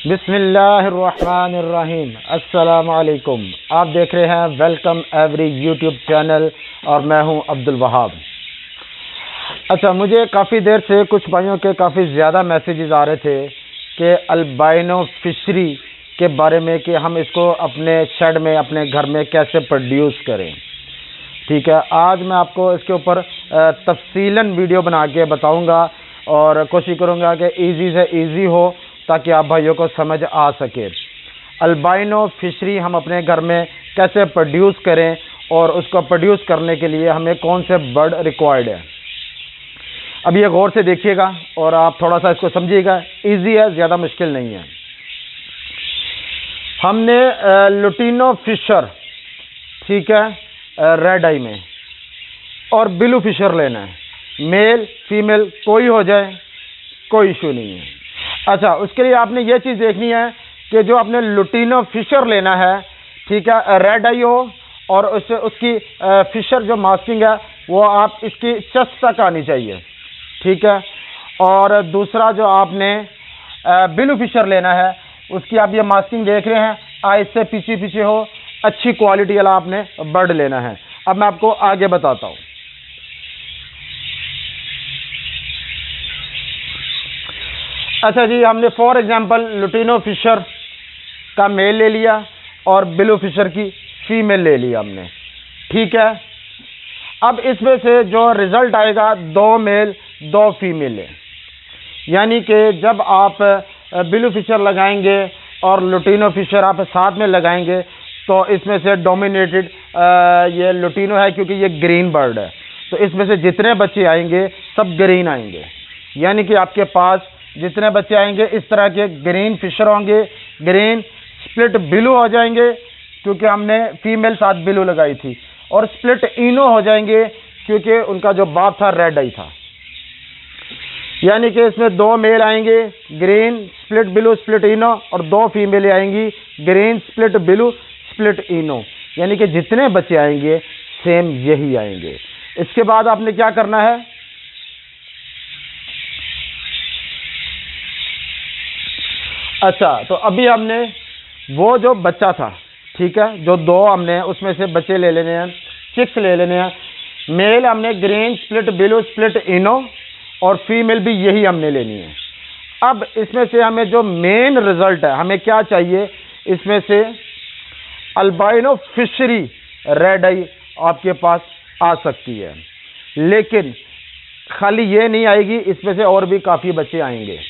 बिस्मिल्लाहिर्रहमानिर्रहीम। अस्सलाम वालेकुम। आप देख रहे हैं वेलकम एवरी यूट्यूब चैनल और मैं हूं अब्दुल वहाब। अच्छा, मुझे काफ़ी देर से कुछ भाइयों के काफ़ी ज़्यादा मैसेजेस आ रहे थे कि अल्बाइनो फिशरी के बारे में कि हम इसको अपने शेड में अपने घर में कैसे प्रोड्यूस करें। ठीक है, आज मैं आपको इसके ऊपर तफसीलन वीडियो बना के बताऊंगा और कोशिश करूंगा कि इजी से इजी हो ताकि आप भाइयों को समझ आ सके। अल्बाइनो फिशरी हम अपने घर में कैसे प्रोड्यूस करें और उसको प्रोड्यूस करने के लिए हमें कौन से बर्ड रिक्वायर्ड है। अब ये गौर से देखिएगा और आप थोड़ा सा इसको समझिएगा। इजी है, ज़्यादा मुश्किल नहीं है। हमने लुटिनो फिशर, ठीक है, रेड आई में, और ब्लू फिशर लेना है। मेल फीमेल कोई हो जाए, कोई इशू नहीं है। अच्छा, उसके लिए आपने ये चीज़ देखनी है कि जो आपने लुटिनो फिशर लेना है, ठीक है, रेड आई हो और उसकी फिशर जो मास्किंग है वो आप इसकी चेस्ट तक आनी चाहिए, ठीक है। और दूसरा जो आपने ब्लू फिशर लेना है उसकी आप ये मास्किंग देख रहे हैं, आइज से पीछे पीछे हो, अच्छी क्वालिटी वाला आपने बर्ड लेना है। अब मैं आपको आगे बताता हूँ। अच्छा जी, हमने फॉर एग्जांपल लुटिनो फिशर का मेल ले लिया और ब्लू फिशर की फीमेल ले लिया हमने, ठीक है। अब इसमें से जो रिजल्ट आएगा 2 मेल 2 फीमेल है, यानी कि जब आप ब्लू फिशर लगाएंगे और लुटिनो फिशर आप साथ में लगाएंगे तो इसमें से डोमिनेटेड ये लुटिनो है, क्योंकि ये ग्रीन बर्ड है। तो इसमें से जितने बच्चे आएंगे सब ग्रीन आएंगे, यानी कि आपके पास जितने बच्चे आएंगे इस तरह के ग्रीन फिशर होंगे। ग्रीन स्प्लिट ब्लू हो जाएंगे क्योंकि हमने फीमेल साथ ब्लू लगाई थी, और स्प्लिट इनो हो जाएंगे क्योंकि उनका जो बाप था रेड आई था। यानी कि इसमें 2 मेल आएंगे ग्रीन स्प्लिट ब्लू स्प्लिट इनो, और 2 फीमेल आएंगी ग्रीन स्प्लिट ब्लू स्प्लिट इनो, यानी कि जितने बच्चे आएंगे सेम यही आएंगे। इसके बाद आपने क्या करना है, अच्छा, तो अभी हमने वो जो बच्चा था, ठीक है, जो 2 हमने उसमें से बच्चे ले लेने हैं, चिक्स ले लेने हैं। मेल हमने ग्रीन स्प्लिट ब्लू स्प्लिट इनो और फीमेल भी यही हमने लेनी है। अब इसमें से हमें जो मेन रिजल्ट है, हमें क्या चाहिए, इसमें से अल्बाइनो फिशरी रेड आई आपके पास आ सकती है, लेकिन खाली ये नहीं आएगी, इसमें से और भी काफ़ी बच्चे आएंगे।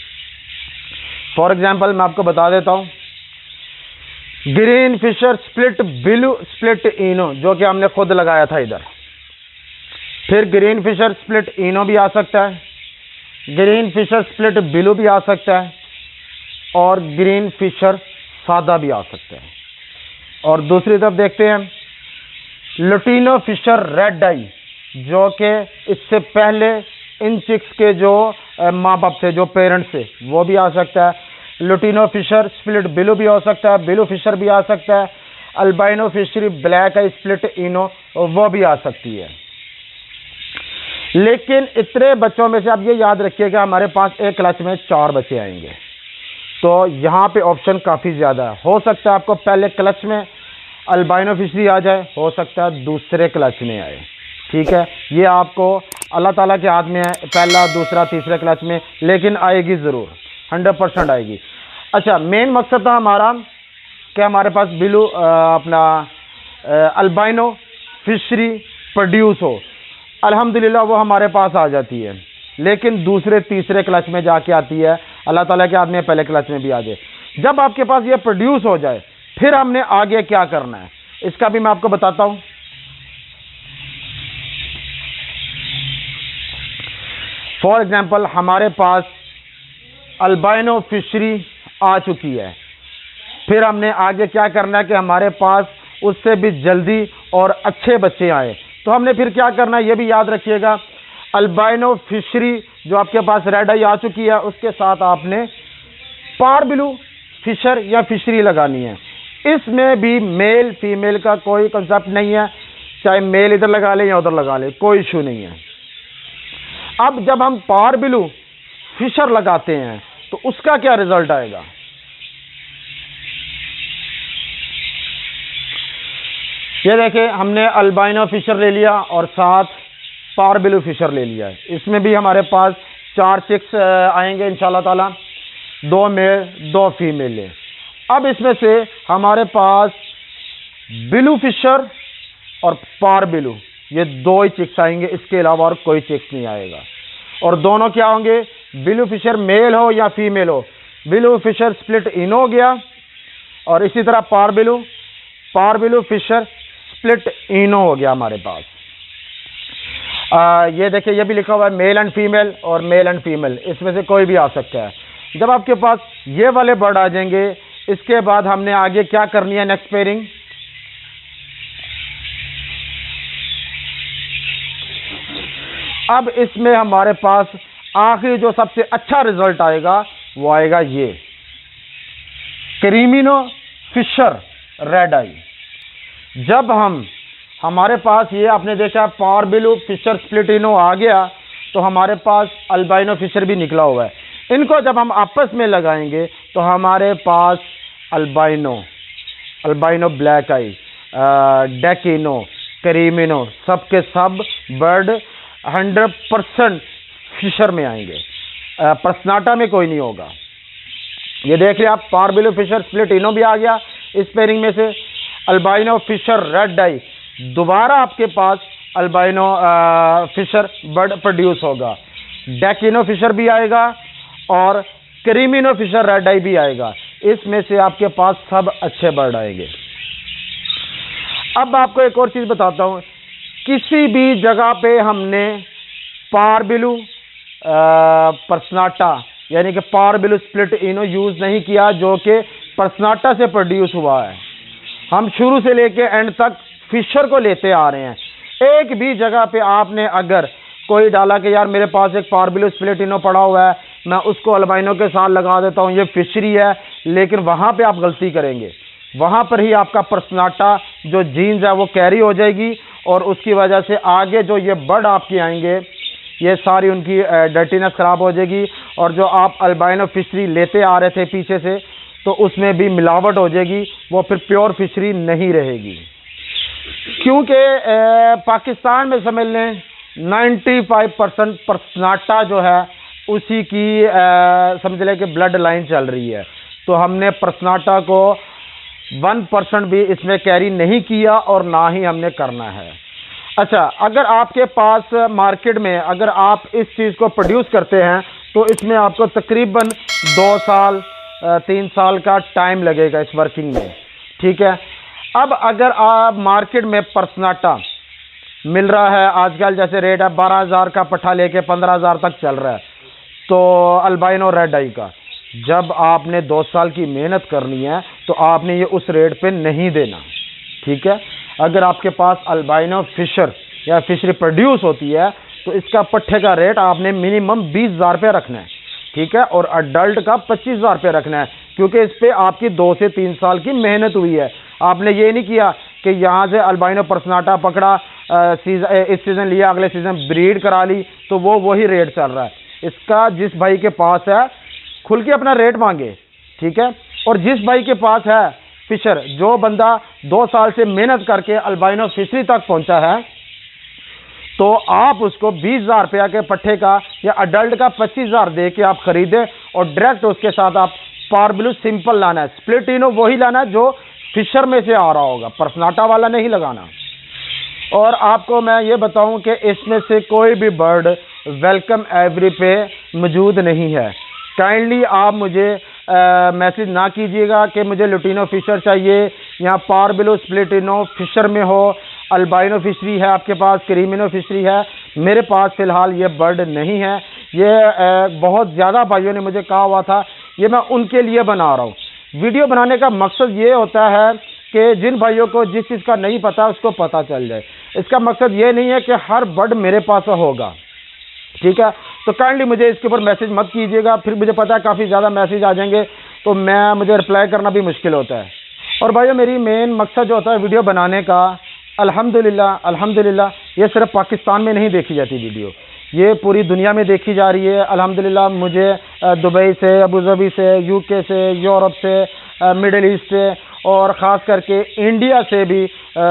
फॉर एग्जाम्पल मैं आपको बता देता हूँ, green fisher split blue split Eno जो कि हमने खुद लगाया था इधर, फिर ग्रीन फिशर स्प्लिट इनो भी आ सकता है, ग्रीन फिशर स्प्लिट ब्लू भी आ सकता है, और ग्रीन फिशर सादा भी आ सकता है। और दूसरी तरफ देखते हैं लुटिनो फिशर रेड आई, जो कि इससे पहले इन चिक्स के जो माँ बाप थे, जो पेरेंट्स थे, वो भी आ सकता है। लुटिनो फिशर स्प्लिट ब्लू भी हो सकता है, ब्लू फिशर भी आ सकता है। अल्बाइनो फिशरी ब्लैक आई स्प्लिट इनो वो भी आ सकती है। लेकिन इतने बच्चों में से आप ये याद रखिएगा, हमारे पास एक क्लच में 4 बच्चे आएंगे, तो यहाँ पे ऑप्शन काफ़ी ज़्यादा है। हो सकता है आपको पहले क्लच में अल्बाइनो फिशरी आ जाए, हो सकता है दूसरे क्लच में आए, ठीक है। ये आपको अल्लाह ताला के हाथ में है, पहला दूसरा तीसरे क्लच में, लेकिन आएगी ज़रूर, 100% आएगी। अच्छा, मेन मकसद था हमारा कि हमारे पास ब्लू अपना अल्बाइनो फिशरी प्रोड्यूस हो। अल्हम्दुलिल्लाह वो हमारे पास आ जाती है, लेकिन दूसरे तीसरे क्लच में जाके आती है। अल्लाह ताला के हाथ में पहले क्लच में भी आ जाए। जब आपके पास ये प्रोड्यूस हो जाए फिर हमने आगे क्या करना है, इसका भी मैं आपको बताता हूँ। फॉर एग्जाम्पल हमारे पास अल्बाइनो फिशरी आ चुकी है, फिर हमने आगे क्या करना है कि हमारे पास उससे भी जल्दी और अच्छे बच्चे आए। तो हमने फिर क्या करना है, ये भी याद रखिएगा। अल्बाइनो फिशरी जो आपके पास रेड आई आ चुकी है, उसके साथ आपने पार ब्लू फिशर या फिशरी लगानी है। इसमें भी मेल फीमेल का कोई कंसेप्ट नहीं है, चाहे मेल इधर लगा ले या उधर लगा ले, कोई इशू नहीं है। अब जब हम पार ब्लू फिशर लगाते हैं तो उसका क्या रिजल्ट आएगा, ये देखें, हमने अल्बाइनो फिशर ले लिया और साथ पारबिलू फिशर ले लिया है। इसमें भी हमारे पास 4 चिक्स आएंगे इंशाल्लाह ताला, 2 मेल 2 फीमेल है। अब इसमें से हमारे पास बिलू फिशर और पारबिलू, ये 2 ही चिक्स आएंगे, इसके अलावा और कोई चिक्स नहीं आएगा। और दोनों क्या होंगे, बिलू फिशर मेल हो या फीमेल हो, बिलू फिशर स्प्लिट इन हो गया, और इसी तरह पारबिलू फिशर स्प्लिट इनो हो गया हमारे पास। ये देखिए, ये भी लिखा हुआ है मेल एंड फीमेल और मेल एंड फीमेल, इसमें से कोई भी आ सकता है। जब आपके पास ये वाले बर्ड आ जाएंगे, इसके बाद हमने आगे क्या करनी है, नेक्स्ट पेयरिंग। अब इसमें हमारे पास आखिरी जो सबसे अच्छा रिजल्ट आएगा वो आएगा ये क्रीमिनो फिशर रेड आई। जब हमारे पास ये आपने देखा पारबिलू फिशर स्प्लिटिनो आ गया, तो हमारे पास अल्बाइनो फिशर भी निकला हुआ है। इनको जब हम आपस में लगाएंगे तो हमारे पास अल्बाइनो ब्लैक आई, डेकिनो, क्रीमिनो, सब के सब बर्ड 100% फिशर में आएंगे, पर्सनाटा में कोई नहीं होगा। ये देख लिया आप, पारबिलू फिशर स्प्लिटिनो भी आ गया इस पेयरिंग में से, अल्बाइनो फिशर रेड आई, दोबारा आपके पास अल्बाइनो फिशर बर्ड प्रोड्यूस होगा, डेकिनो फिशर भी आएगा और क्रीमिनो फिशर रेड आई भी आएगा। इसमें से आपके पास सब अच्छे बर्ड आएंगे। अब आपको एक और चीज बताता हूं, किसी भी जगह पे हमने पारबिलू पर्सनाटा यानी कि पारबिलू स्प्लिट इनो यूज नहीं किया, जो कि पर्सनाटा से प्रोड्यूस हुआ है। हम शुरू से लेके एंड तक फिशर को लेते आ रहे हैं। एक भी जगह पे आपने अगर कोई डाला कि यार मेरे पास एक पारबिलू स्प्लिट इनो पड़ा हुआ है, मैं उसको अल्बाइनो के साथ लगा देता हूं, ये फिशरी है, लेकिन वहां पे आप गलती करेंगे। वहां पर ही आपका पर्सनाटा जो जीन्स है वो कैरी हो जाएगी, और उसकी वजह से आगे जो ये बर्ड आपके आएंगे, ये सारी उनकी डर्टीनेस खराब हो जाएगी, और जो आप अल्बाइनो फिशरी लेते आ रहे थे पीछे से, तो उसमें भी मिलावट हो जाएगी, वो फिर प्योर फिशरी नहीं रहेगी। क्योंकि पाकिस्तान में समझ लें 95% पर्सनाटा जो है उसी की समझ लें कि ब्लड लाइन चल रही है, तो हमने पर्सनाटा को 1% भी इसमें कैरी नहीं किया और ना ही हमने करना है। अच्छा, अगर आपके पास मार्केट में अगर आप इस चीज़ को प्रोड्यूस करते हैं तो इसमें आपको तकरीबन 2 साल 3 साल का टाइम लगेगा इस वर्किंग में, ठीक है। अब अगर आप मार्केट में पर्सनाटा मिल रहा है, आजकल जैसे रेट है 12,000 का पट्ठा लेके 15,000 तक चल रहा है, तो अल्बाइनो रेड आई का जब आपने 2 साल की मेहनत करनी है तो आपने ये उस रेट पे नहीं देना, ठीक है। अगर आपके पास अल्बाइनो फिशर या फिशरी प्रोड्यूस होती है तो इसका पट्ठे का रेट आपने मिनिमम 20,000 रुपये रखना है, ठीक है, और अडल्ट का 25,000 रुपये रखना है, क्योंकि इस पर आपकी 2 से 3 साल की मेहनत हुई है। आपने ये नहीं किया कि यहाँ से अल्बाइनो पर्सनाटा पकड़ा, इस सीज़न लिया, अगले सीज़न ब्रीड करा ली, तो वो वही रेट चल रहा है। इसका जिस भाई के पास है खुल के अपना रेट मांगे, ठीक है। और जिस भाई के पास है फिशर, जो बंदा 2 साल से मेहनत करके अल्बाइनो फिशरी तक पहुंचा है, तो आप उसको 20,000 रुपया के पट्ठे का या अडल्ट का 25,000 दे के आप खरीदें, और डायरेक्ट उसके साथ आप पारबिलू सिंपल लाना है, स्प्लिटिनो वही लाना है जो फिशर में से आ रहा होगा, पर्सनाटा वाला नहीं लगाना। और आपको मैं ये बताऊं कि इसमें से कोई भी बर्ड वेलकम एवरी पे मौजूद नहीं है। काइंडली आप मुझे मैसेज ना कीजिएगा कि मुझे लुटिनो फिशर चाहिए या पारबिलू स्प्लिटिनो फिशर में हो, अल्बाइनो फिशरी है आपके पास, क्रीमिनो फिशरी है, मेरे पास फ़िलहाल ये बर्ड नहीं है। ये बहुत ज़्यादा भाइयों ने मुझे कहा हुआ था, ये मैं उनके लिए बना रहा हूँ। वीडियो बनाने का मकसद ये होता है कि जिन भाइयों को जिस चीज़ का नहीं पता उसको पता चल जाए। इसका मकसद ये नहीं है कि हर बर्ड मेरे पास होगा, ठीक है। तो काइंडली मुझे इसके ऊपर मैसेज मत कीजिएगा, फिर मुझे पता है काफ़ी ज़्यादा मैसेज आ जाएंगे तो मुझे रिप्लाई करना भी मुश्किल होता है। और भाइयों, मेरी मेन मकसद जो होता है वीडियो बनाने का, अल्हम्दुलिल्लाह ये सिर्फ पाकिस्तान में नहीं देखी जाती वीडियो, ये पूरी दुनिया में देखी जा रही है। अल्हम्दुलिल्लाह मुझे दुबई से, अबू धाबी से, यूके से, यूरोप से, मिडिल ईस्ट से और ख़ास करके इंडिया से भी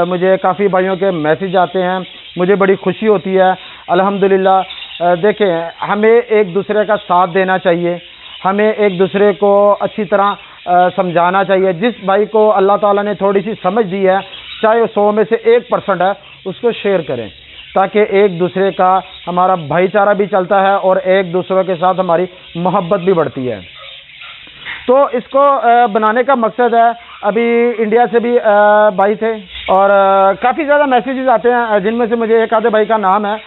मुझे काफ़ी भाइयों के मैसेज आते हैं, मुझे बड़ी खुशी होती है। अल्हम्दुलिल्लाह देखें, हमें एक दूसरे का साथ देना चाहिए, हमें एक दूसरे को अच्छी तरह समझाना चाहिए। जिस भाई को अल्लाह ताला ने थोड़ी सी समझ दी है, चाहे वो 100 में से 1% है, उसको शेयर करें ताकि एक दूसरे का हमारा भाईचारा भी चलता है और एक दूसरे के साथ हमारी मोहब्बत भी बढ़ती है। तो इसको बनाने का मकसद है, अभी इंडिया से भी भाई थे और काफ़ी ज़्यादा मैसेजेस आते हैं, जिनमें से मुझे एक आधे भाई का नाम है,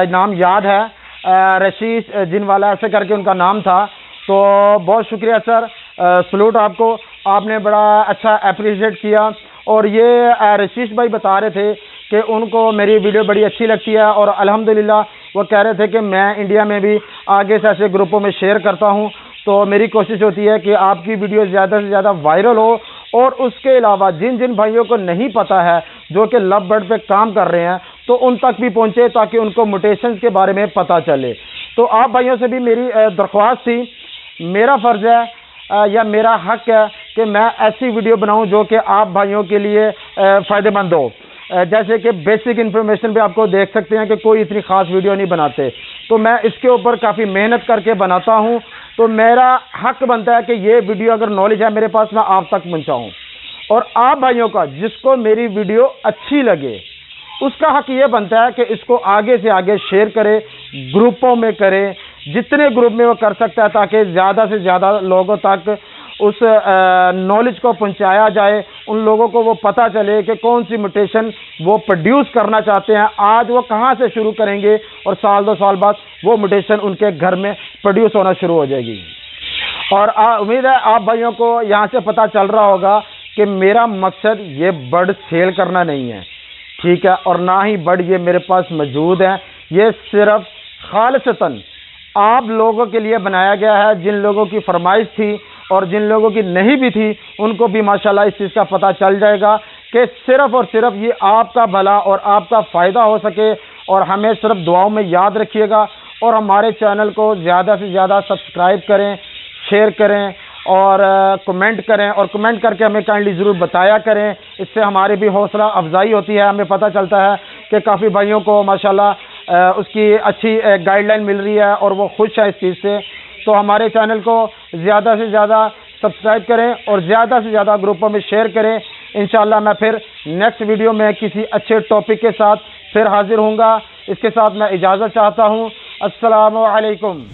नाम याद है, रशीद जिनवाला ऐसे करके उनका नाम था। तो बहुत शुक्रिया सर, सलूट आपको, आपने बड़ा अच्छा अप्रिशिएट किया। और ये रशीद भाई बता रहे थे कि उनको मेरी वीडियो बड़ी अच्छी लगती है और अल्हम्दुलिल्लाह वो कह रहे थे कि मैं इंडिया में भी आगे से ऐसे ग्रुपों में शेयर करता हूँ। तो मेरी कोशिश होती है कि आपकी वीडियो ज़्यादा से ज़्यादा वायरल हो और उसके अलावा जिन जिन भाइयों को नहीं पता है, जो कि लव बर्ड पे काम कर रहे हैं, तो उन तक भी पहुँचे ताकि उनको म्यूटेशंस के बारे में पता चले। तो आप भाइयों से भी मेरी दरख्वास्त थी, मेरा फ़र्ज़ है या मेरा हक है कि मैं ऐसी वीडियो बनाऊं जो कि आप भाइयों के लिए फ़ायदेमंद हो। जैसे कि बेसिक इन्फॉर्मेशन पे आपको देख सकते हैं कि कोई इतनी ख़ास वीडियो नहीं बनाते, तो मैं इसके ऊपर काफ़ी मेहनत करके बनाता हूं। तो मेरा हक बनता है कि ये वीडियो अगर नॉलेज है मेरे पास, मैं आप तक पहुंचाऊं। और आप भाइयों का जिसको मेरी वीडियो अच्छी लगे, उसका हक ये बनता है कि इसको आगे से आगे शेयर करे, ग्रुपों में करे, जितने ग्रुप में वो कर सकता है, ताकि ज़्यादा से ज़्यादा लोगों तक उस नॉलेज को पहुंचाया जाए, उन लोगों को वो पता चले कि कौन सी म्यूटेशन वो प्रोड्यूस करना चाहते हैं, आज वो कहाँ से शुरू करेंगे और साल 2 साल बाद वो म्यूटेशन उनके घर में प्रोड्यूस होना शुरू हो जाएगी। और उम्मीद है आप भाइयों को यहाँ से पता चल रहा होगा कि मेरा मकसद ये बर्ड सेल करना नहीं है, ठीक है, और ना ही बर्ड ये मेरे पास मौजूद है। ये सिर्फ खालिसतन आप लोगों के लिए बनाया गया है। जिन लोगों की फरमाइश थी और जिन लोगों की नहीं भी थी, उनको भी माशाल्लाह इस चीज़ का पता चल जाएगा कि सिर्फ़ और सिर्फ ये आपका भला और आपका फ़ायदा हो सके। और हमें सिर्फ दुआओं में याद रखिएगा और हमारे चैनल को ज़्यादा से ज़्यादा सब्सक्राइब करें, शेयर करें और कमेंट करें, और कमेंट करके हमें काइंडली ज़रूर बताया करें। इससे हमारी भी हौसला अफजाई होती है, हमें पता चलता है कि काफ़ी भाइयों को माशाल्लाह उसकी अच्छी गाइडलाइन मिल रही है और वो खुश है इस चीज़ से। तो हमारे चैनल को ज़्यादा से ज़्यादा सब्सक्राइब करें और ज़्यादा से ज़्यादा ग्रुपों में शेयर करें। इंशाल्लाह मैं फिर नेक्स्ट वीडियो में किसी अच्छे टॉपिक के साथ फिर हाजिर होऊंगा। इसके साथ मैं इजाज़त चाहता हूँ। अस्सलामु अलैकुम।